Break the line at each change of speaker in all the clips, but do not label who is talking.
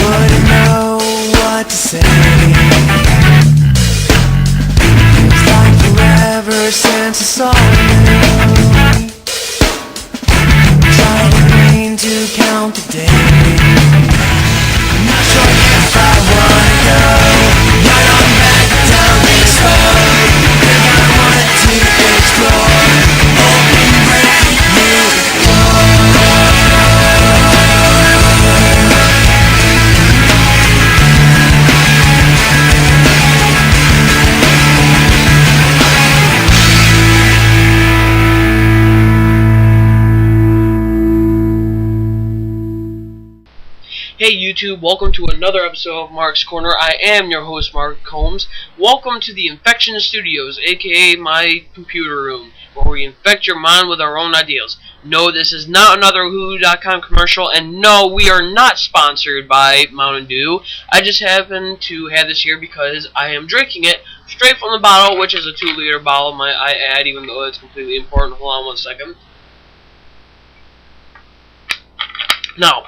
Wouldn't know what to say. It's like forever since I saw you. Trying to count the days. I'm not sure if I wanna go right on back down this road. Think I wanted to explore. Open where you go.
Hey YouTube, welcome to another episode of Mark's Corner. I am your host, Mark Combs. Welcome to the Infection Studios, aka my computer room, where we infect your mind with our own ideas. No, this is not another Who.com commercial, and no, we are not sponsored by Mountain Dew. I just happen to have this here because I am drinking it straight from the bottle, which is a 2-liter bottle, might I add, even though it's completely important. Hold on one second. Now,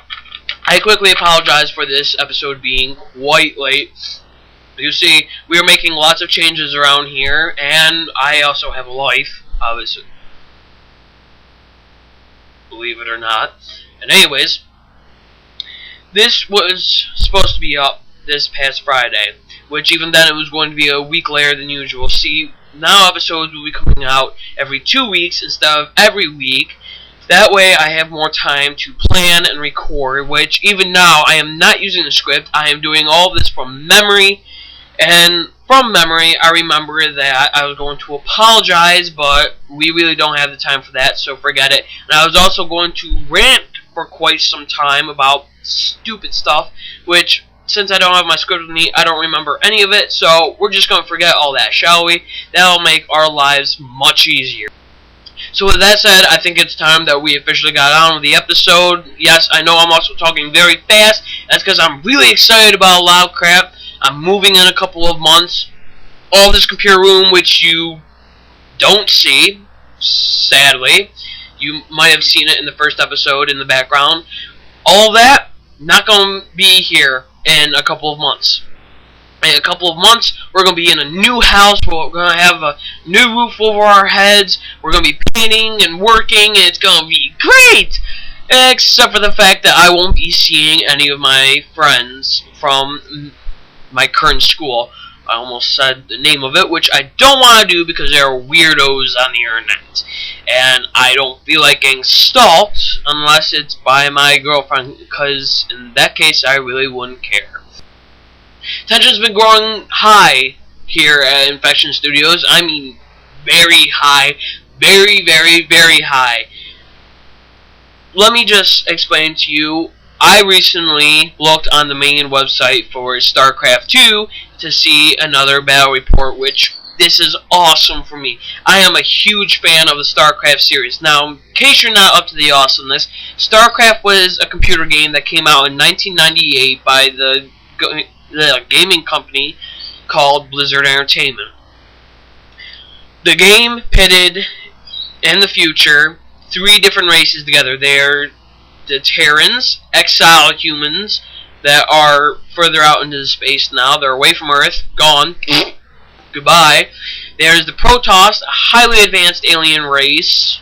I quickly apologize for this episode being quite late. You see, we are making lots of changes around here, and I also have a life, obviously. Believe it or not. And anyways, this was supposed to be up this past Friday, which even then it was going to be a week later than usual. See, now episodes will be coming out every 2 weeks instead of every week. That way I have more time to plan and record, which even now I am not using the script. I am doing all of this from memory, and from memory I remember that I was going to apologize, but we really don't have the time for that, so forget it. And I was also going to rant for quite some time about stupid stuff, which, since I don't have my script with me, I don't remember any of it, so we're just going to forget all that, shall we? That'll make our lives much easier. So with that said, I think it's time that we officially got on with the episode. Yes, I know I'm also talking very fast. That's because I'm really excited about a lot of crap. I'm moving in a couple of months. All this computer room, which you don't see, sadly. You might have seen it in the first episode in the background. All that, not going to be here in a couple of months. In a couple of months, we're going to be in a new house. We're going to have a new roof over our heads. We're going to be painting and working, and it's going to be great! Except for the fact that I won't be seeing any of my friends from my current school. I almost said the name of it, which I don't want to do because there are weirdos on the internet. And I don't feel like getting stalked unless it's by my girlfriend, because in that case, I really wouldn't care. Tension's been growing high here at Infection Studios. I mean, very high. Very, very, very high. Let me just explain to you. I recently looked on the main website for StarCraft II to see another battle report, which this is awesome for me. I am a huge fan of the StarCraft series. Now, in case you're not up to the awesomeness, StarCraft was a computer game that came out in 1998 by the gaming company called Blizzard Entertainment. The game pitted, in the future, 3 different races together. They're the Terrans, exiled humans that are further out into the space now. They're away from Earth, gone, goodbye. There's the Protoss, a highly advanced alien race.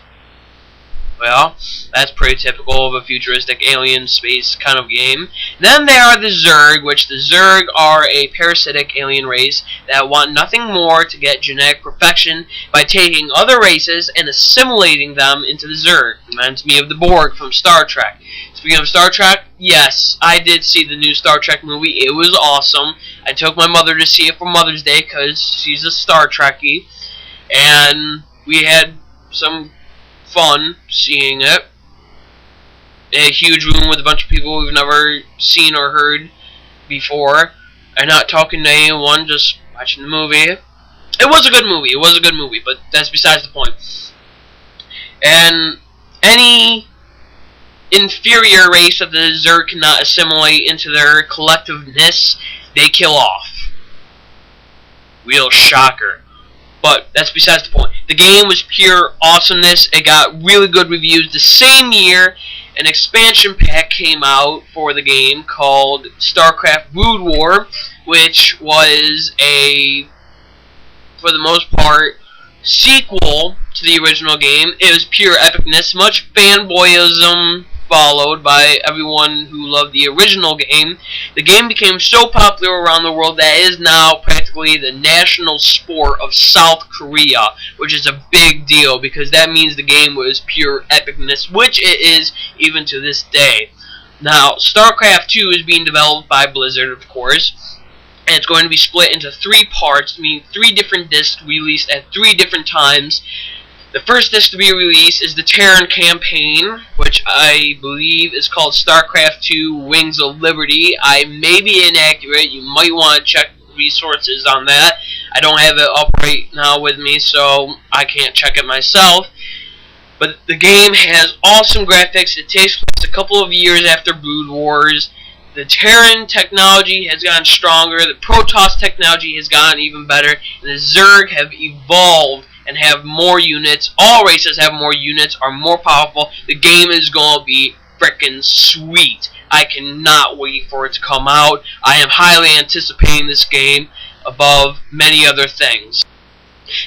Well, that's pretty typical of a futuristic alien space kind of game. Then there are the Zerg, which the Zerg are a parasitic alien race that want nothing more to get genetic perfection by taking other races and assimilating them into the Zerg. Reminds me of the Borg from Star Trek. Speaking of Star Trek, yes, I did see the new Star Trek movie. It was awesome. I took my mother to see it for Mother's Day because she's a Star Trekkie, and we had some fun seeing it. In a huge room with a bunch of people we've never seen or heard before, and not talking to anyone, just watching the movie. It was a good movie. It was a good movie, but that's besides the point. And any inferior race that the Zerg cannot assimilate into their collectiveness, they kill off. Real shocker. But that's besides the point. The game was pure awesomeness. It got really good reviews the same year an expansion pack came out for the game called StarCraft Brood War, which was a, for the most part, sequel to the original game. It was pure epicness, much fanboyism followed by everyone who loved the original game. The game became so popular around the world that it is now practically the national sport of South Korea, which is a big deal because that means the game was pure epicness, which it is even to this day. Now, StarCraft II is being developed by Blizzard, of course, and it's going to be split into 3 parts, meaning 3 different discs released at 3 different times. The first disc to be released is the Terran campaign, which I believe is called StarCraft II Wings of Liberty. I may be inaccurate. You might want to check resources on that. I don't have it up right now with me, so I can't check it myself. But the game has awesome graphics. It takes place a couple of years after Brood Wars. The Terran technology has gotten stronger. The Protoss technology has gotten even better. And the Zerg have evolved and have more units. All races have more units, are more powerful. The game is going to be frickin' sweet. I cannot wait for it to come out. I am highly anticipating this game above many other things.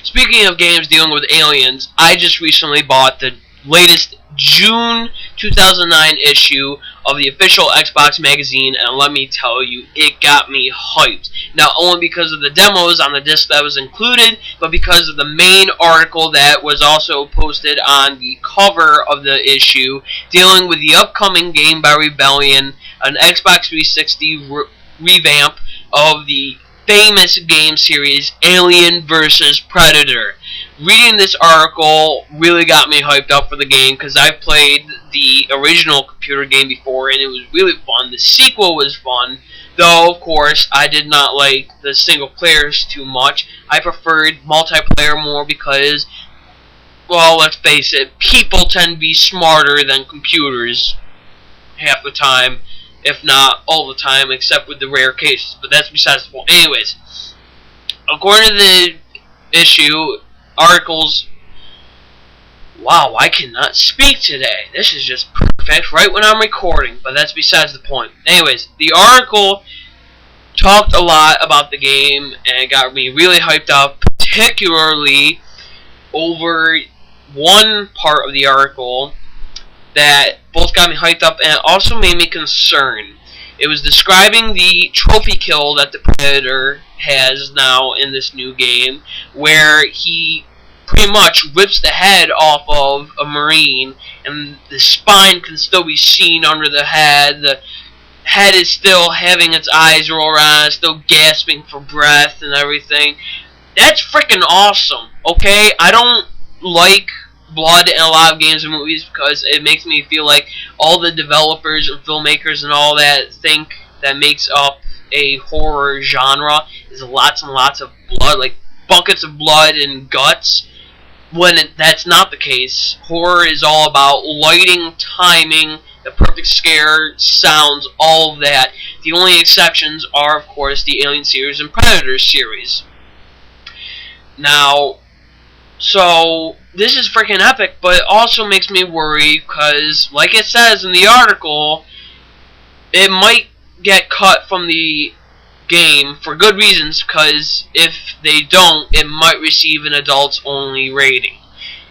Speaking of games dealing with aliens, I just recently bought the latest June 2009 issue of the official Xbox magazine, and let me tell you, it got me hyped. Not only because of the demos on the disc that was included, but because of the main article that was also posted on the cover of the issue, dealing with the upcoming game by Rebellion, an Xbox 360 revamp of the famous game series Alien vs. Predator. Reading this article really got me hyped up for the game because I've played the original computer game before and it was really fun. The sequel was fun, though of course I did not like the single players too much. I preferred multiplayer more because, well, let's face it, people tend to be smarter than computers half the time, if not all the time, except with the rare cases, but that's besides the point. Anyways, according to the issue, articles, wow, I cannot speak today. This is just perfect right when I'm recording, but that's besides the point. Anyways, the article talked a lot about the game and got me really hyped up, particularly over one part of the article that both got me hyped up and also made me concerned. It was describing the trophy kill that the Predator has now in this new game, where he pretty much rips the head off of a Marine, and the spine can still be seen under the head. The head is still having its eyes roll around, still gasping for breath and everything. That's freaking awesome, okay? I don't like blood in a lot of games and movies because it makes me feel like all the developers and filmmakers and all that think that makes up a horror genre is lots and lots of blood, like buckets of blood and guts, when that's not the case. Horror is all about lighting, timing, the perfect scare, sounds, all of that. The only exceptions are, of course, the Alien series and Predator series. Now, so this is freaking epic, but it also makes me worry because, like it says in the article, it might get cut from the game for good reasons, because if they don't, it might receive an adults-only rating.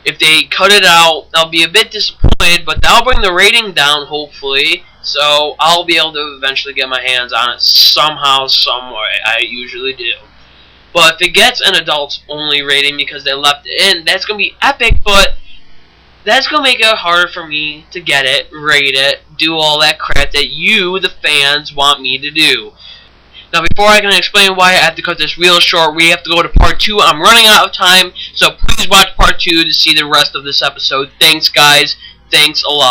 If they cut it out, I'll be a bit disappointed, but that'll bring the rating down, hopefully, so I'll be able to eventually get my hands on it somehow, some way. I usually do. But if it gets an adults-only rating because they left it in, that's going to be epic, but that's going to make it harder for me to get it, rate it, do all that crap that you, the fans, want me to do. Now, before I can explain why I have to cut this real short, we have to go to part 2. I'm running out of time, so please watch part 2 to see the rest of this episode. Thanks, guys. Thanks a lot.